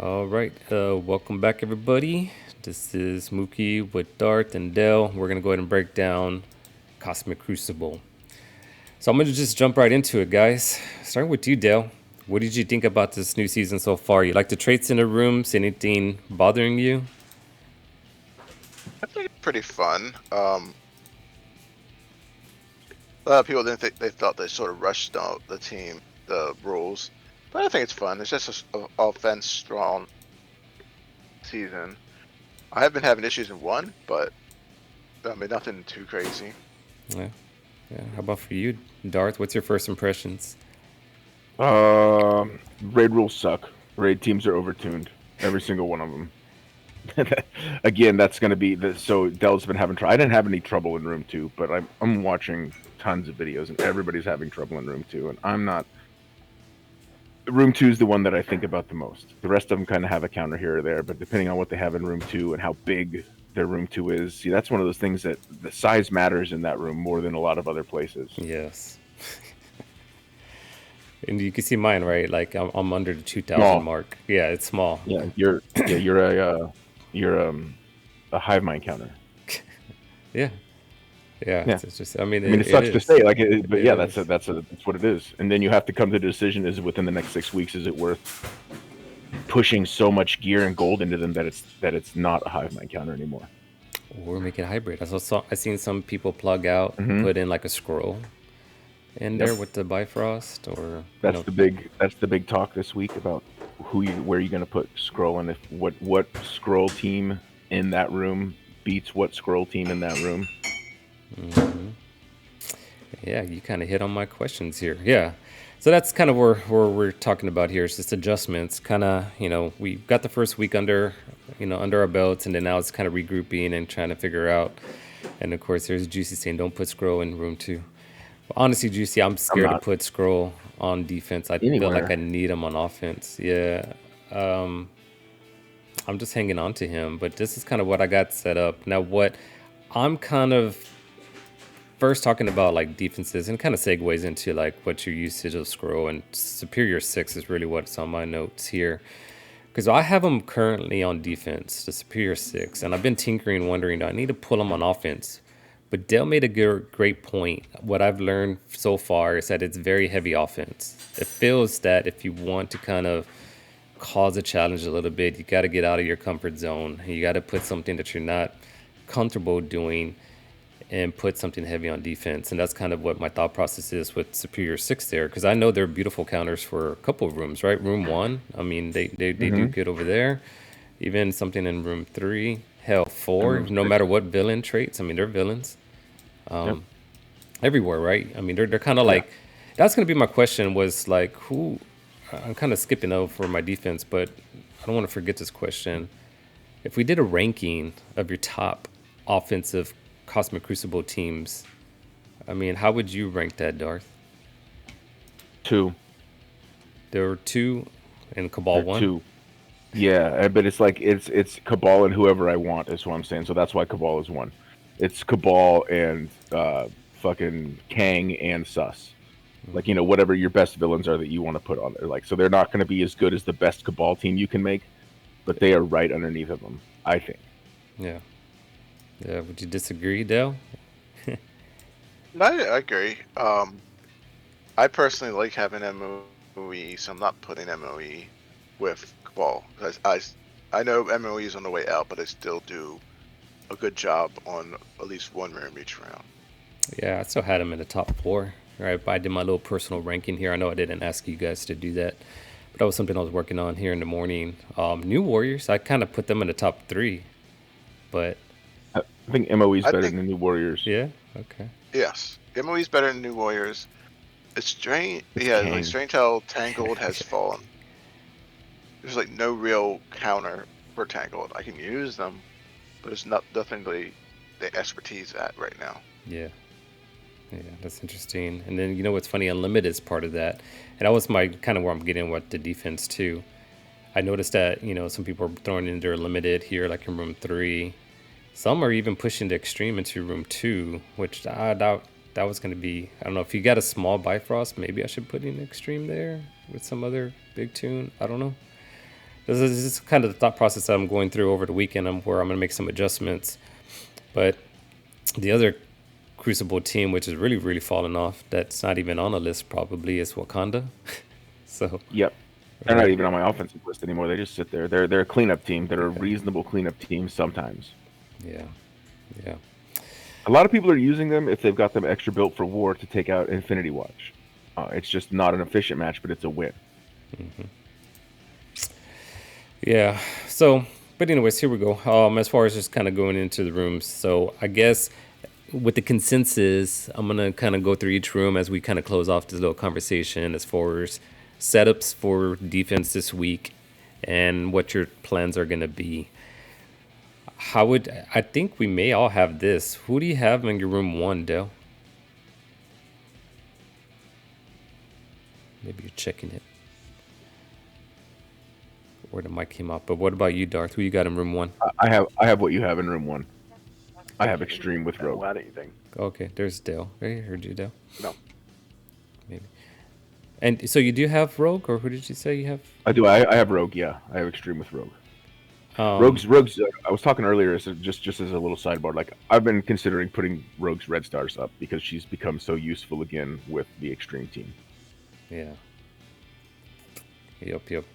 All right, welcome back, everybody. This is Mookie with Darth and Dell. We're gonna go ahead and break down Cosmic Crucible. So I'm gonna just jump right into it, guys. Starting with you, Dell. What did you think about this new season so far? You like the traits in the rooms? Anything bothering you? I think it's pretty fun. A lot of people didn't think they thought they sort of rushed out the team, the rules, but I think it's fun. It's just a offense strong season. I have been having issues in one, but I mean nothing too crazy. Yeah, yeah. How about for you, Darth? What's your first impressions? Raid rules suck. Raid teams are overtuned. Every single one of them. Again, that's going to be the so Dell's been having trouble. I didn't have any trouble in room 2, but I'm watching tons of videos and everybody's having trouble in room 2, and I'm not. Room 2 is the one that I think about the most. The rest of them kind of have a counter here or there, but depending on what they have in room 2 and how big their room 2 is, see, that's one of those things that the size matters in that room more than a lot of other places. Yes. And you can see mine, right? Like I'm under the 2,000 Small. mark. Yeah, it's small. Yeah, you're a hive mind counter. Yeah, yeah. Yeah. It's just. I mean, I mean, it it sucks to is. say, but It yeah, is. that's what it is. And then you have to come to the decision: is within the next 6 weeks, is it worth pushing so much gear and gold into them that it's not a hive mind counter anymore? Or make it hybrid. I seen some people plug out and Hmm. put in like a scroll in Yep. there with the Bifrost, or That's the big talk this week about where you're going to put scroll, and if what scroll team in that room beats what scroll team in that room. yeah, you kind of hit on my questions here. Yeah, so that's kind of where we're talking about here. It's just adjustments. Kind of, we got the first week under our belts, and then now it's kind of regrouping and trying to figure out. And of course, there's Juicy saying don't put scroll in room 2. Honestly, Juicy, I'm I'm scared to not put scroll on defense. I feel like I anywhere. need him on offense. Yeah. I'm just hanging on to him, but this is kind of what I got set up. Now, what I'm kind of first talking about like defenses and kind of segues into like what your usage of scroll and superior 6 is really what's on my notes here. Because I have him currently on defense, the superior 6, and I've been tinkering, wondering, do I need to pull him on offense? But Dale made a great point. What I've learned so far is that it's very heavy offense. It feels that if you want to kind of cause a challenge a little bit, you got to get out of your comfort zone. You got to put something that you're not comfortable doing and put something heavy on defense. And that's kind of what my thought process is with Superior 6 there. Because I know they're beautiful counters for a couple of rooms, right? Room 1, I mean, they do Hmm. good over there. Even something in room 3, hell, And 4, room no 6. matter what villain traits. I mean, they're villains Yep. everywhere, right? I mean, they're kind of Yeah. like, that's going to be my question was like, who, I'm kind of skipping over my defense, but I don't want to forget this question. If we did a ranking of your top offensive Cosmic Crucible teams, I mean, how would you rank that, Darth? 2. There were 2 and Cabal They're 1. 2. Yeah, but it's like it's Cabal and whoever I want is what I'm saying. So that's why Cabal is 1. It's Cabal and fucking Kang and Sus. Like, whatever your best villains are that you want to put on there. Like, so they're not going to be as good as the best Cabal team you can make, but they are right underneath of them, I think. Yeah. Yeah. Would you disagree, Dale? No, I agree. I personally like having MOE, so I'm not putting MOE with Cabal. I know MOE is on the way out, but I still do a good job on at least one room each round. Yeah, I still had him in the top 4. Right, but I did my little personal ranking here. I know I didn't ask you guys to do that, but that was something I was working on here in the morning. New Warriors, I kind of put them in the top 3, but I think MOE is I better think than the New Warriors. yeah, okay. yes, MOE is better than New Warriors. It's strange, It's yeah, like Kang. strange how Tangled has fallen. There's like no real counter for Tangled. I can use them, but it's nothing really the expertise at right now. Yeah, yeah, that's interesting. And then you know what's funny? Unlimited is part of that, and that was my kind of where I'm getting with the defense too. I noticed that some people are throwing in their limited here, like in room 3. Some are even pushing the extreme into room 2, which I doubt that was going to be. I don't know if you got a small Bifrost, maybe I should put in extreme there with some other big tune. I don't know. This is just kind of the thought process that I'm going through over the weekend, where I'm going to make some adjustments. But the other Crucible team, which is really, really falling off, that's not even on a list probably, is Wakanda. So, Yep. They're not even on my offensive list anymore. They just sit there. They're a cleanup team. They're a reasonable cleanup team sometimes. yeah. Yeah. A lot of people are using them if they've got them extra built for war to take out Infinity Watch. It's just not an efficient match, but it's a win. Yeah. So, but anyways, here we go. As far as just kind of going into the rooms. So I guess with the consensus, I'm going to kind of go through each room as we kind of close off this little conversation as far as setups for defense this week and what your plans are going to be. I think we may all have this. Who do you have in your room 1, Dale? Maybe you're checking it. Or the mic came off. But what about you, Darth? Who you got in room 1? I have what you have in room 1. I have Extreme with Rogue. Not anything. Okay, there's Dale. I heard you, Dale. No. Maybe. And so you do have Rogue, or who did you say you have? I do. I have Rogue. Yeah, I have Extreme with Rogue. Rogue's. I was talking earlier, just as a little sidebar. Like I've been considering putting Rogue's red stars up because she's become so useful again with the Extreme team. Yeah. Yep.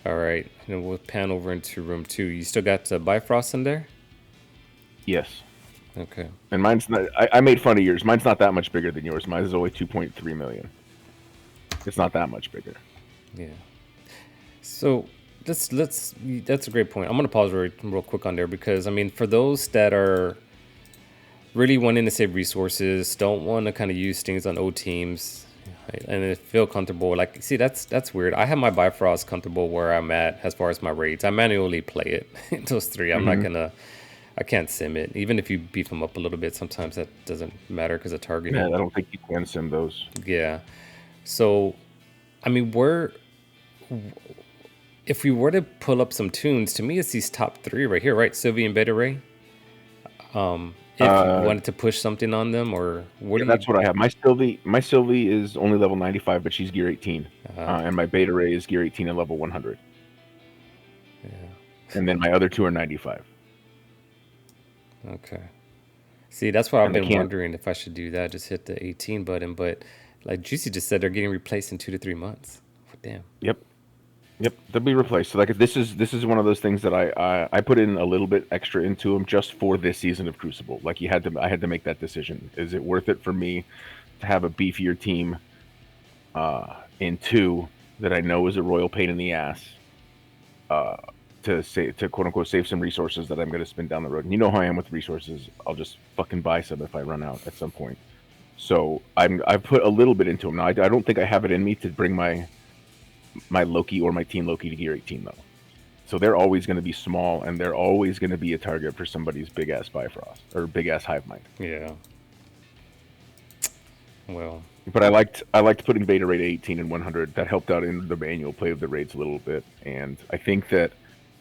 All right, and we'll pan over into room 2. You still got Bifrost in there? Yes. Okay. And mine's not. I made fun of yours. Mine's not that much bigger than yours. Mine is only 2.3 million. It's not that much bigger. Yeah. So let's. That's a great point. I'm gonna pause real quick on there because I mean, for those that are really wanting to save resources, don't want to kind of use things on O teams, right, and feel comfortable. Like, see, that's weird. I have my Bifrost comfortable where I'm at as far as my raids. I manually play it. Those 3. I'm not gonna. I can't sim it. Even if you beef them up a little bit, sometimes that doesn't matter because of targeting. Yeah, I don't think you can sim those. Yeah. So, I mean, if we were to pull up some tunes, to me, it's these top 3 right here, right? Sylvie and Beta Ray. If you wanted to push something on them, or what? That's what I have. My Sylvie is only level 95, but she's gear 18, and my Beta Ray is gear 18 and level 100. Yeah. And then my other 2 are 95. Okay. See, that's what I've been wondering if I should do that. Just hit the 18 button, but like Juicy just said, they're getting replaced in 2 to 3 months. Damn. Yep, they'll be replaced. So like this is one of those things that I put in a little bit extra into them just for this season of Crucible. Like I had to make that decision. Is it worth it for me to have a beefier team in 2 that I know is a royal pain in the ass to quote unquote save some resources that I'm going to spend down the road? And you know how I am with resources. I'll just fucking buy some if I run out at some point. So I've put a little bit into them. Now I don't think I have it in me to bring my Loki or my Teen Loki to gear 18 though. So they're always going to be small, and they're always going to be a target for somebody's big ass Bifrost or big ass Hive Mind. Yeah. Well. But I liked putting Beta Ray to 18 and 100. That helped out in the manual play of the raids a little bit, and I think that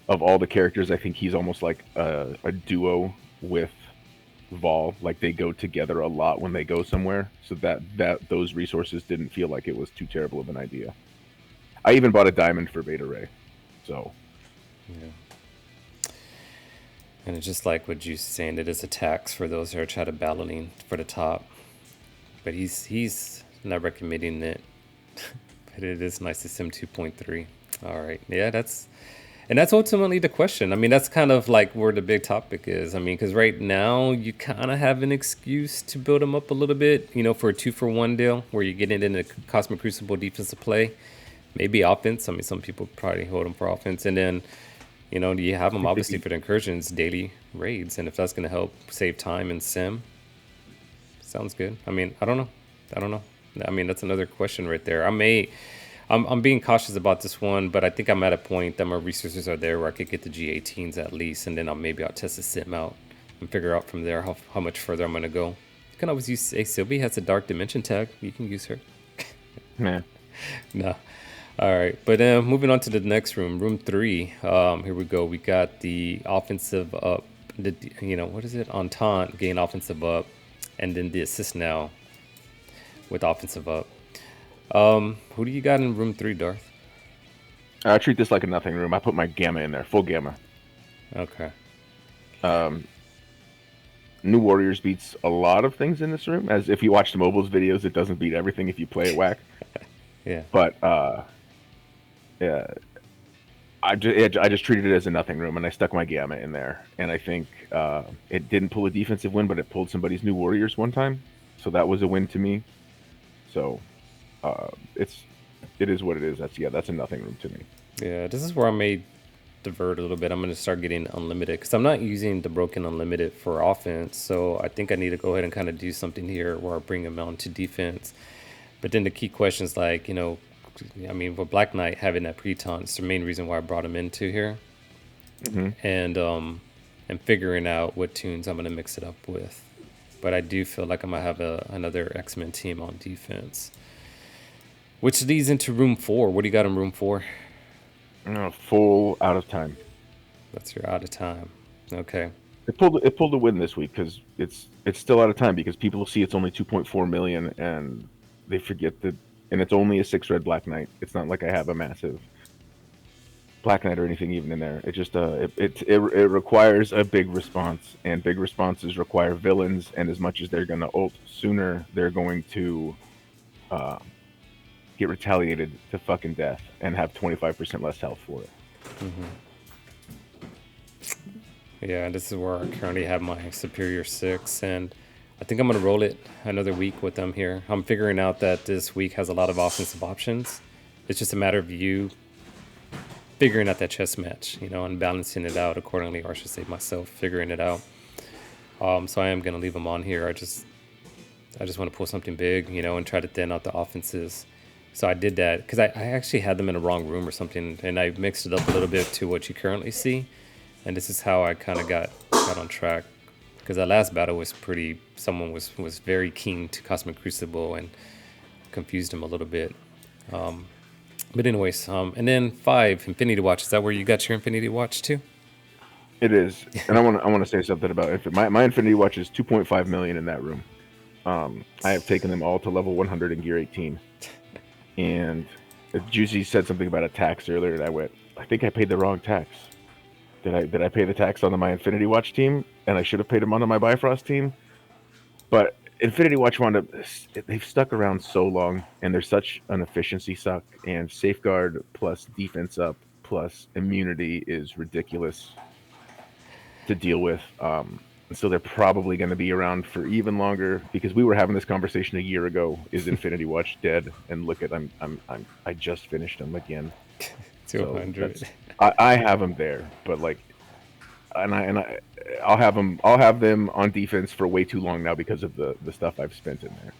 of all the characters, I think he's almost like a duo with Vol. Like they go together a lot when they go somewhere, so that those resources didn't feel like it was too terrible of an idea. I even bought a diamond for Beta Ray, so yeah. And it's just like what you're saying, it is a tax for those who are trying to battling for the top. But he's not recommending it. But it is nice to sim 2.3. All right, yeah, that's ultimately the question. I mean, that's kind of like where the big topic is. I mean, because right now you kind of have an excuse to build them up a little bit, for a 2-for-1 deal where you're getting into Cosmic Crucible defensive play, maybe offense. I mean, some people probably hold them for offense, and then you have them obviously for the incursions, daily raids, and if that's going to help save time and sim, sounds good. I mean, I don't know. I mean, that's another question right there. I'm being cautious about this one, but I think I'm at a point that my resources are there where I could get the G18s at least, and then I'll test the sim out and figure out from there how much further I'm going to go. You can always use Sylvie has a Dark Dimension tag. You can use her. Man. No. All right. But moving on to the next room, room 3. Here we go. We got the offensive up. What is it? Entente gain offensive up, and then the assist now with offensive up. Who do you got in room 3, Darth? I treat this like a nothing room. I put my gamma in there, full gamma. Okay. Um, New Warriors beats a lot of things in this room. As if you watch the mobiles videos, it doesn't beat everything if you play it whack. Yeah. But yeah, I just treated it as a nothing room, and I stuck my gamma in there. And I think it didn't pull a defensive win, but it pulled somebody's New Warriors one time, so that was a win to me. So it is what it is. That's a nothing room to me. Yeah. This is where I may divert a little bit. I'm going to start getting unlimited because I'm not using the broken unlimited for offense. So I think I need to go ahead and kind of do something here where I bring them on to defense. But then the key questions, like, I mean, with Black Knight having that pre-taunt, it's the main reason why I brought him into here. And figuring out what tunes I'm going to mix it up with. But I do feel like I'm going to have another X-Men team on defense. Which leads into room 4. What do you got in room 4? Full out of time. That's your out of time. Okay. It pulled a win this week because it's still out of time because people see it's only 2.4 million and they forget that, and it's only a 6-red Black Knight. It's not like I have a massive Black Knight or anything even in there. It just it requires a big response, and big responses require villains. And as much as they're gonna ult sooner, they're going to get retaliated to fucking death and have 25% less health for it. Yeah, this is where I currently have my Superior 6, and I think I'm going to roll it another week with them here. I'm figuring out that this week has a lot of offensive options. It's just a matter of you figuring out that chess match, and balancing it out accordingly, or I should say myself figuring it out. So I am going to leave them on here. I just want to pull something big, and try to thin out the offenses. So I did that because I actually had them in the wrong room or something, and I mixed it up a little bit to what you currently see. And this is how I kind of got on track, because that last battle was someone was very keen to Cosmic Crucible and confused him a little bit. But anyways, and then 5, Infinity Watch. Is that where you got your Infinity Watch too? It is, and I want to say something about it. My Infinity Watch is 2.5 million in that room. I have taken them all to level 100 in Gear 18. And Juicy said something about a tax earlier, and I went, I think I paid the wrong tax. Did I pay the tax onto my Infinity Watch team, and I should have paid them onto my Bifrost team? But Infinity Watch they've stuck around so long, and they're such an efficiency suck, and Safeguard plus defense up plus immunity is ridiculous to deal with. So they're probably going to be around for even longer, because we were having this conversation a year ago. Is Infinity Watch dead? And look at I just finished them again. 200. So I have them there, but I'll have them on defense for way too long now because of the stuff I've spent in there.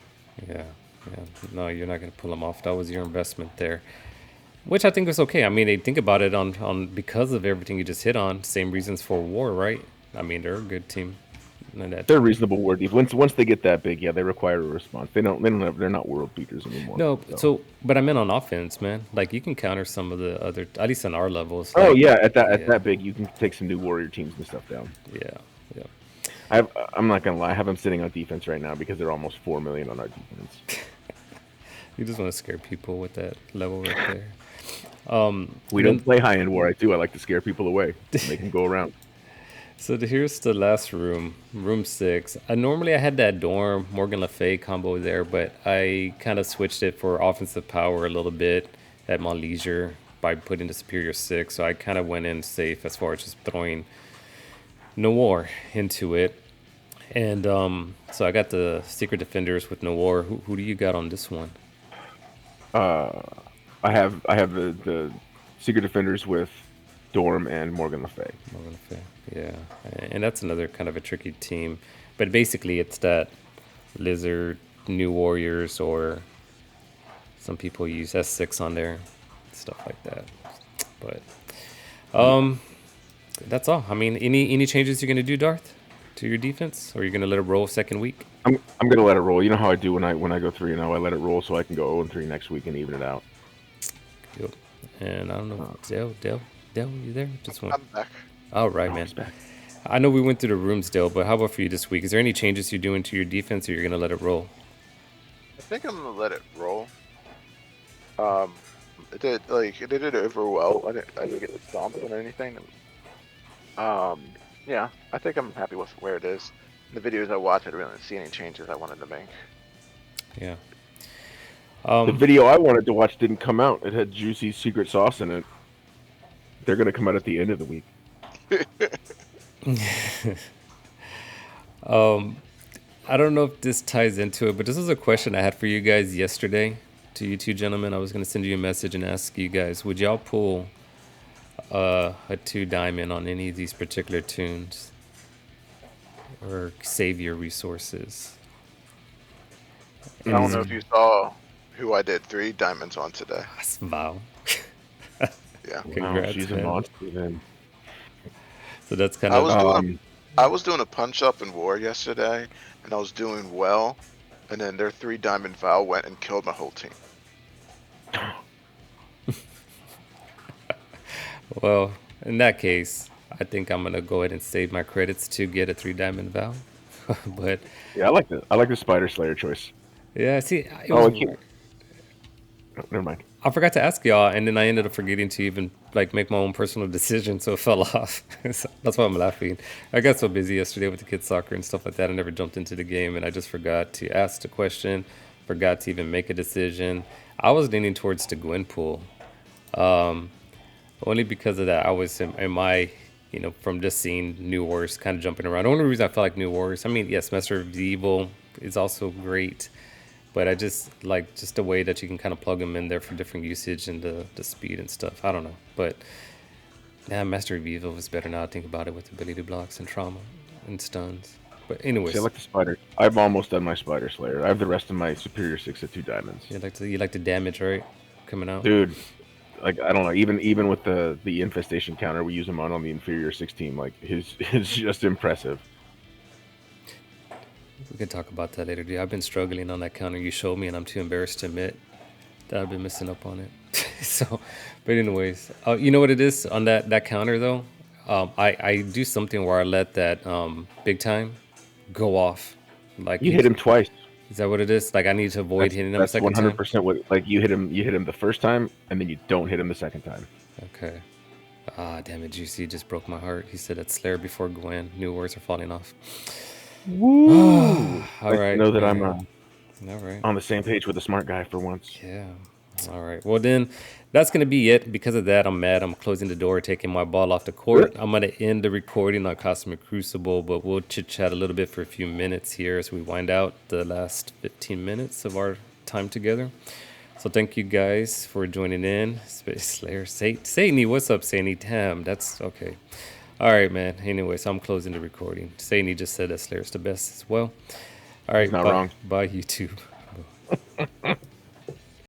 Yeah. No, you're not going to pull them off. That was your investment there, which I think was okay. I mean, they think about it on because of everything you just hit on. Same reasons for war, right? I mean, they're a good team. They're reasonable war deep. Once they get that big, they require a response. They're not world beaters anymore. No, but I meant on offense, man. Like, you can counter some of the other, at least on our levels. Oh yeah, at that big, you can take some new warrior teams and stuff down. Yeah. I'm not gonna lie, I have them sitting on defense right now because they're almost 4 million on our defense. You just want to scare people with that level right there. We don't play high end war. I like to scare people away, make them go around. So here's the last room, room 6. Normally I had that Dorm Morgan Le Fay combo there, but I kind of switched it for offensive power a little bit at my leisure by putting the Superior 6. So I kind of went in safe as far as just throwing Noir into it. And so I got the Secret Defenders with Noir. Who do you got on this one? I have the Secret Defenders with Dorm and Morgan Le Fay. Yeah, and that's another kind of a tricky team, but basically it's that Lizard, New Warriors, or some people use S6 on there, stuff like that. But that's all. I mean, any changes you're gonna do, Darth, to your defense, or you're gonna let it roll second week? I'm gonna let it roll. You know how I do when I go 3-0. I let it roll so I can go 0-3 next week and even it out. Yep. And I don't know, Dale, you there? Just one. I'm back. All right, man. I know we went through the rooms, Dale, but how about for you this week? Is there any changes you're doing to your defense, or you're gonna let it roll? I think I'm gonna let it roll. It did it over well. I didn't get stomped on anything. Um, yeah, I think I'm happy with where it is. The videos I watched, I didn't really see any changes I wanted to make. Yeah. The video I wanted to watch didn't come out. It had juicy secret sauce in it. They're gonna come out at the end of the week. I don't know if this ties into it, but this is a question I had for you guys yesterday. To you two gentlemen, I was going to send you a message and ask you guys, would y'all pull a 2 diamond on any of these particular tunes or save your resources? I don't know if you saw who I did 3 diamonds on today. Wow. Yeah. Congrats, she's man. a monster then. So that's kind I of was I was doing a punch up in war yesterday, and I was doing well, and then their 3 diamond Val went and killed my whole team. well. In that case, I think I'm gonna go ahead and save my credits to get a 3 diamond vow. But Yeah, I like the Spider Slayer choice. yeah, see, Oh, never mind. I forgot to ask y'all, and then I ended up forgetting to even like make my own personal decision, so it fell off. So that's why I'm laughing. I got so busy yesterday with the kids' soccer and stuff like that, I never jumped into the game, and I just forgot to ask the question, forgot to even make a decision. I was leaning towards the Gwen pool, only because of that. I was in my, from just seeing New Wars kind of jumping around. The only reason I felt like New Wars, I mean, yes, Master of Evil is also great. But I just like just the way that you can kind of plug them in there for different usage and the speed and stuff. I don't know. But yeah, Master of Evil was better now I think about it with ability blocks and trauma and stuns. But anyways. See, I like the Spider. I've almost done my Spider Slayer. I have the rest of my Superior 6 at 2 diamonds. You like the damage, right? Coming out? Dude, like, I don't know. Even with the infestation counter we use him on the inferior 6 team, like, his just impressive. We can talk about that later, dude. I've been struggling on that counter you showed me, and I'm too embarrassed to admit that I've been messing up on it. So, but anyways, you know what it is on that counter though? I do something where I let that big time go off. Like you hit him twice. Is that what it is? Like I need to avoid hitting him a second time? That's 100% what. Like you hit him the first time, and then you don't hit him the second time. Okay. Ah, damn it, Juicy just broke my heart. He said it's Slayer before Gwen. New words are falling off. Woo! All right. Know that man. I'm all right. on the same page with a smart guy for once. Yeah. All right. Well, then that's going to be it. Because of that, I'm mad. I'm closing the door, taking my ball off the court. I'm going to end the recording on Cosmic Crucible, but we'll chit-chat a little bit for a few minutes here as we wind out the last 15 minutes of our time together. So thank you guys for joining in. Space Slayer. Sadie, what's up, Sadie? Damn, that's okay. All right, man. Anyway, so I'm closing the recording. Sadie just said that Slayer's the best as well. All right, He's not wrong. Bye, YouTube.